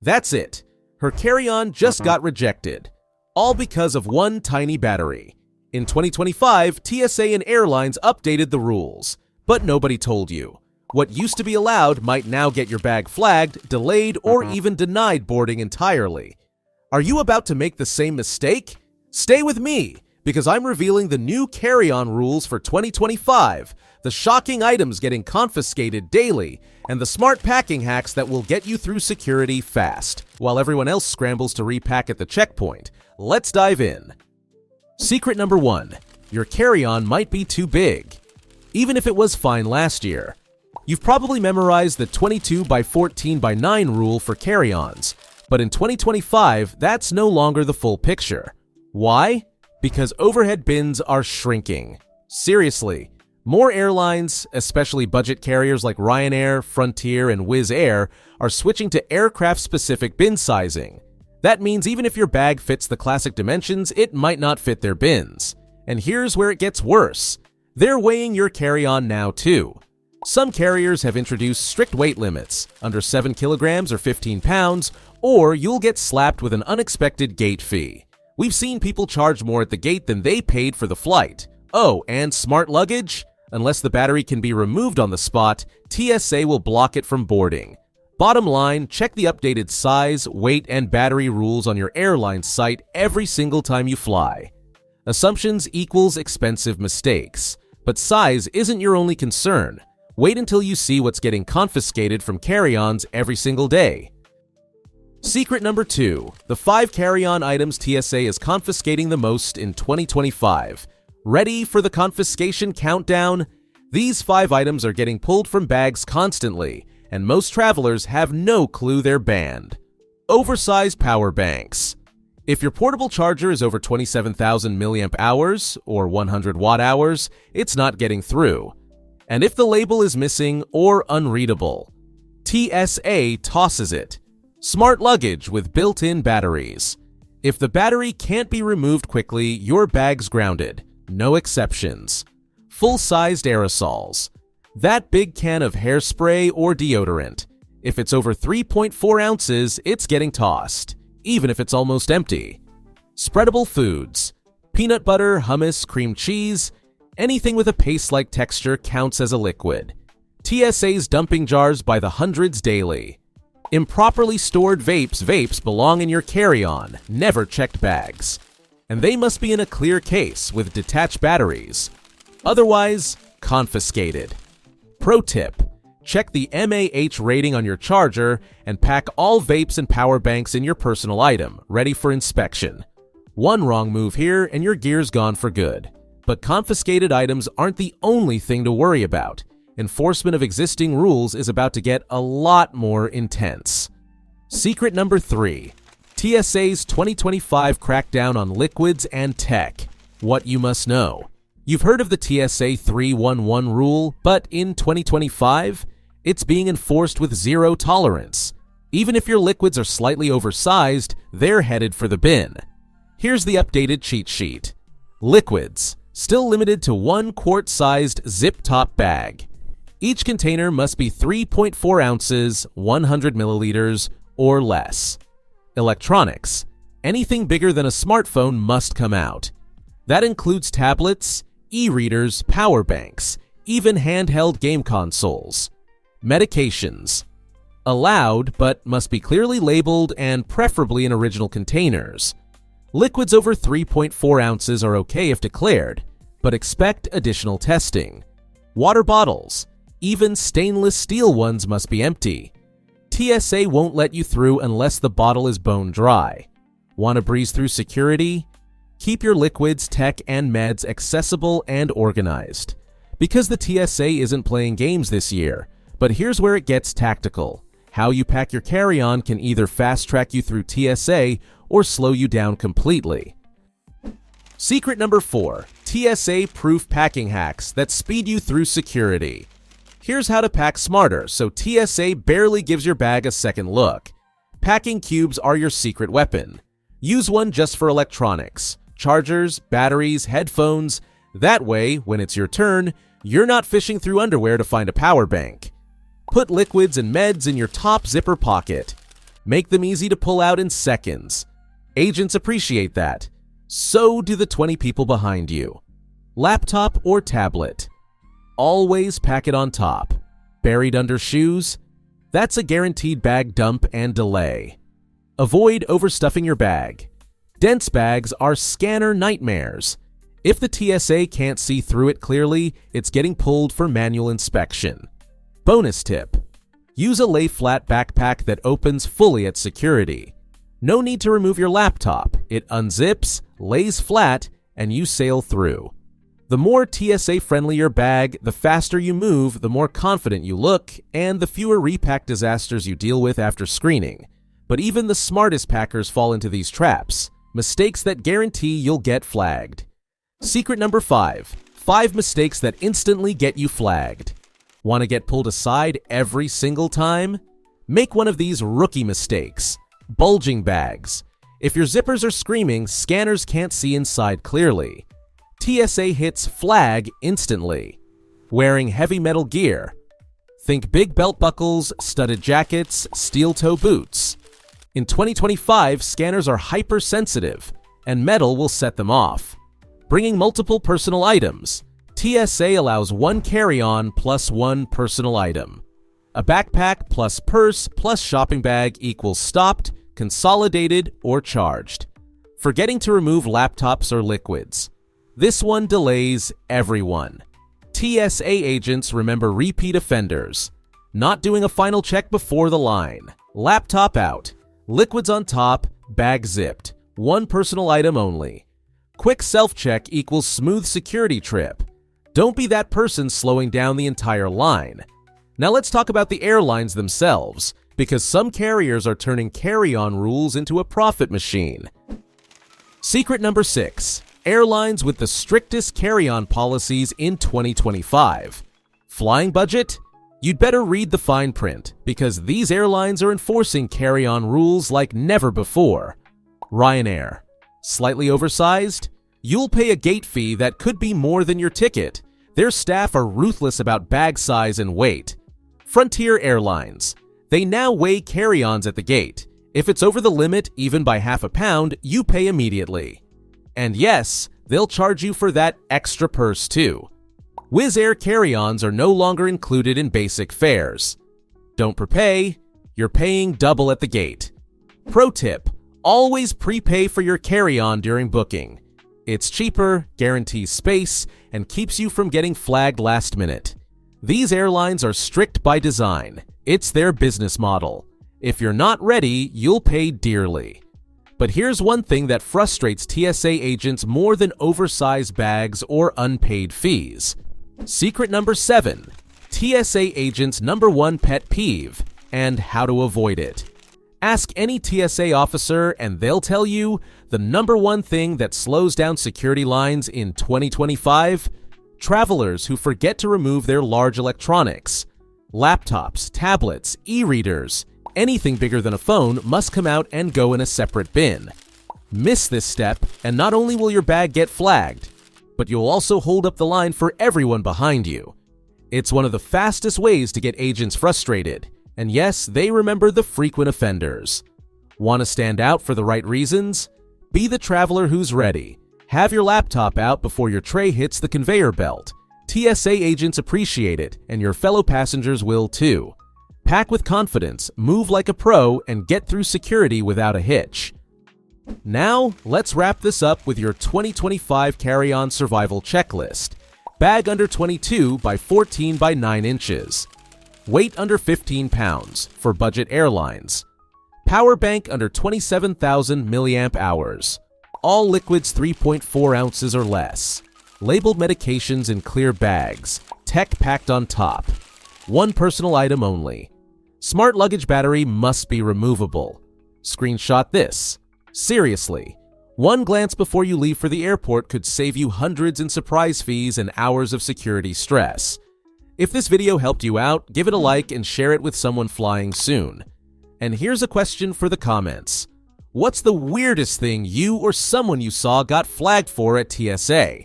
That's it. Her carry-on just got rejected. All because of one tiny battery. In 2025, TSA and Airlines updated the rules. But nobody told you. What used to be allowed might now get your bag flagged, delayed, or even denied boarding entirely. Are you about to make the same mistake? Stay with me, because I'm revealing the new carry-on rules for 2025, the shocking items getting confiscated daily, and the smart packing hacks that will get you through security fast, while everyone else scrambles to repack at the checkpoint. Let's dive in. Secret number 1. Your carry-on might be too big. Even if it was fine last year. You've probably memorized the 22 by 14 by 9 rule for carry-ons, but in 2025, that's no longer the full picture. Why? Because overhead bins are shrinking. Seriously, more airlines, especially budget carriers like Ryanair, Frontier, and Wizz Air, are switching to aircraft-specific bin sizing. That means even if your bag fits the classic dimensions, it might not fit their bins. And here's where it gets worse. They're weighing your carry-on now too. Some carriers have introduced strict weight limits, under 7 kilograms or 15 pounds, or you'll get slapped with an unexpected gate fee. We've seen people charge more at the gate than they paid for the flight. Oh, and smart luggage? Unless the battery can be removed on the spot, TSA will block it from boarding. Bottom line, check the updated size, weight, and battery rules on your airline site every single time you fly. Assumptions equals expensive mistakes. But size isn't your only concern. Wait until you see what's getting confiscated from carry-ons every single day. Secret number 2. The 5 carry-on items TSA is confiscating the most in 2025. Ready for the confiscation countdown? These 5 items are getting pulled from bags constantly, and most travelers have no clue they're banned. Oversized power banks. If your portable charger is over 27,000 milliamp hours or 100 watt hours, it's not getting through. And if the label is missing or unreadable, TSA tosses it. Smart luggage with built-in batteries. If the battery can't be removed quickly, your bag's grounded. No exceptions. Full-sized aerosols. That big can of hairspray or deodorant. If it's over 3.4 ounces, it's getting tossed, even if it's almost empty. Spreadable foods. Peanut butter, hummus, cream cheese. Anything with a paste-like texture counts as a liquid. TSA's dumping jars by the hundreds daily. Improperly stored vapes belong in your carry-on, never checked bags. And they must be in a clear case with detached batteries. Otherwise, confiscated. Pro tip: check the MAH rating on your charger and pack all vapes and power banks in your personal item, ready for inspection. One wrong move here and your gear's gone for good. But confiscated items aren't the only thing to worry about. Enforcement of existing rules is about to get a lot more intense. Secret number 3. TSA's 2025 crackdown on liquids and tech. What you must know. You've heard of the TSA 311 rule, but in 2025, it's being enforced with zero tolerance. Even if your liquids are slightly oversized, they're headed for the bin. Here's the updated cheat sheet. Liquids. Still limited to 1 quart-sized zip-top bag. Each container must be 3.4 ounces, 100 milliliters, or less. Electronics. Anything bigger than a smartphone must come out. That includes tablets, e-readers, power banks, even handheld game consoles. Medications. Allowed, but must be clearly labeled and preferably in original containers. Liquids over 3.4 ounces are okay if declared, but expect additional testing. Water bottles, even stainless steel ones, must be empty. TSA won't let you through unless the bottle is bone dry. Want to breeze through security? Keep your liquids, tech, and meds accessible and organized. Because the TSA isn't playing games this year, but here's where it gets tactical. How you pack your carry-on can either fast-track you through TSA or slow you down completely. Secret number 4. TSA-proof packing hacks that speed you through security. Here's how to pack smarter so TSA barely gives your bag a second look. Packing cubes are your secret weapon. Use one just for electronics, chargers, batteries, headphones. That way, when it's your turn, you're not fishing through underwear to find a power bank. Put liquids and meds in your top zipper pocket. Make them easy to pull out in seconds. Agents appreciate that. So do the 20 people behind you. Laptop or tablet. Always pack it on top. Buried under shoes? That's a guaranteed bag dump and delay. Avoid overstuffing your bag. Dense bags are scanner nightmares. If the TSA can't see through it clearly, it's getting pulled for manual inspection. Bonus tip: use a lay-flat backpack that opens fully at security. No need to remove your laptop. It unzips, lays flat, and you sail through. The more TSA-friendly your bag, the faster you move, the more confident you look, and the fewer repack disasters you deal with after screening. But even the smartest packers fall into these traps, mistakes that guarantee you'll get flagged. Secret number 5. 5 mistakes that instantly get you flagged. Want to get pulled aside every single time? Make one of these rookie mistakes. Bulging bags. If your zippers are screaming, scanners can't see inside clearly. TSA hits flag instantly. Wearing heavy metal gear. Think big belt buckles, studded jackets, steel-toe boots. In 2025, scanners are hypersensitive, and metal will set them off. Bringing multiple personal items. TSA allows 1 carry-on plus 1 personal item. A backpack plus purse plus shopping bag equals stopped, consolidated, or charged. Forgetting to remove laptops or liquids. This one delays everyone. TSA agents remember repeat offenders. Not doing a final check before the line. Laptop out. Liquids on top, bag zipped. 1 personal item only. Quick self-check equals smooth security trip. Don't be that person slowing down the entire line. Now let's talk about the airlines themselves, because some carriers are turning carry-on rules into a profit machine. Secret number 6. Airlines with the strictest carry-on policies in 2025. Flying budget? You'd better read the fine print, because these airlines are enforcing carry-on rules like never before. Ryanair. Slightly oversized? You'll pay a gate fee that could be more than your ticket. Their staff are ruthless about bag size and weight. Frontier Airlines. They now weigh carry-ons at the gate. If it's over the limit, even by half a pound, you pay immediately. And yes, they'll charge you for that extra purse too. Wizz Air carry-ons are no longer included in basic fares. Don't prepay, you're paying double at the gate. Pro tip: always prepay for your carry-on during booking. It's cheaper, guarantees space, and keeps you from getting flagged last minute. These airlines are strict by design. It's their business model. If you're not ready, you'll pay dearly. But here's one thing that frustrates TSA agents more than oversized bags or unpaid fees. Secret number 7. TSA agents' #1 pet peeve and how to avoid it. Ask any TSA officer and they'll tell you the #1 thing that slows down security lines in 2025: travelers who forget to remove their large electronics. Laptops, tablets, e-readers, anything bigger than a phone must come out and go in a separate bin. Miss this step, and not only will your bag get flagged, but you'll also hold up the line for everyone behind you. It's one of the fastest ways to get agents frustrated, and yes, they remember the frequent offenders. Want to stand out for the right reasons? Be the traveler who's ready. Have your laptop out before your tray hits the conveyor belt. TSA agents appreciate it, and your fellow passengers will too. Pack with confidence, move like a pro, and get through security without a hitch. Now, let's wrap this up with your 2025 carry-on survival checklist. Bag under 22 by 14 by 9 inches. Weight under 15 pounds for budget airlines. Power bank under 27,000 milliamp hours. All liquids 3.4 ounces or less. Labeled medications in clear bags. Tech packed on top. 1 personal item only. Smart luggage battery must be removable. Screenshot this. Seriously, one glance before you leave for the airport could save you hundreds in surprise fees and hours of security stress. If this video helped you out, give it a like and share it with someone flying soon. And here's a question for the comments. What's the weirdest thing you or someone you saw got flagged for at TSA?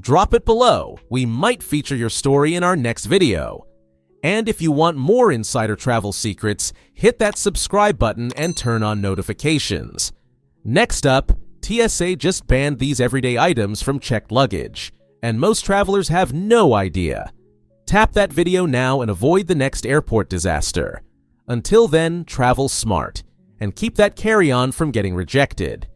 Drop it below. We might feature your story in our next video. And if you want more insider travel secrets, hit that subscribe button and turn on notifications. Next up, TSA just banned these everyday items from checked luggage, and most travelers have no idea. Tap that video now and avoid the next airport disaster. Until then, travel smart, and keep that carry-on from getting rejected.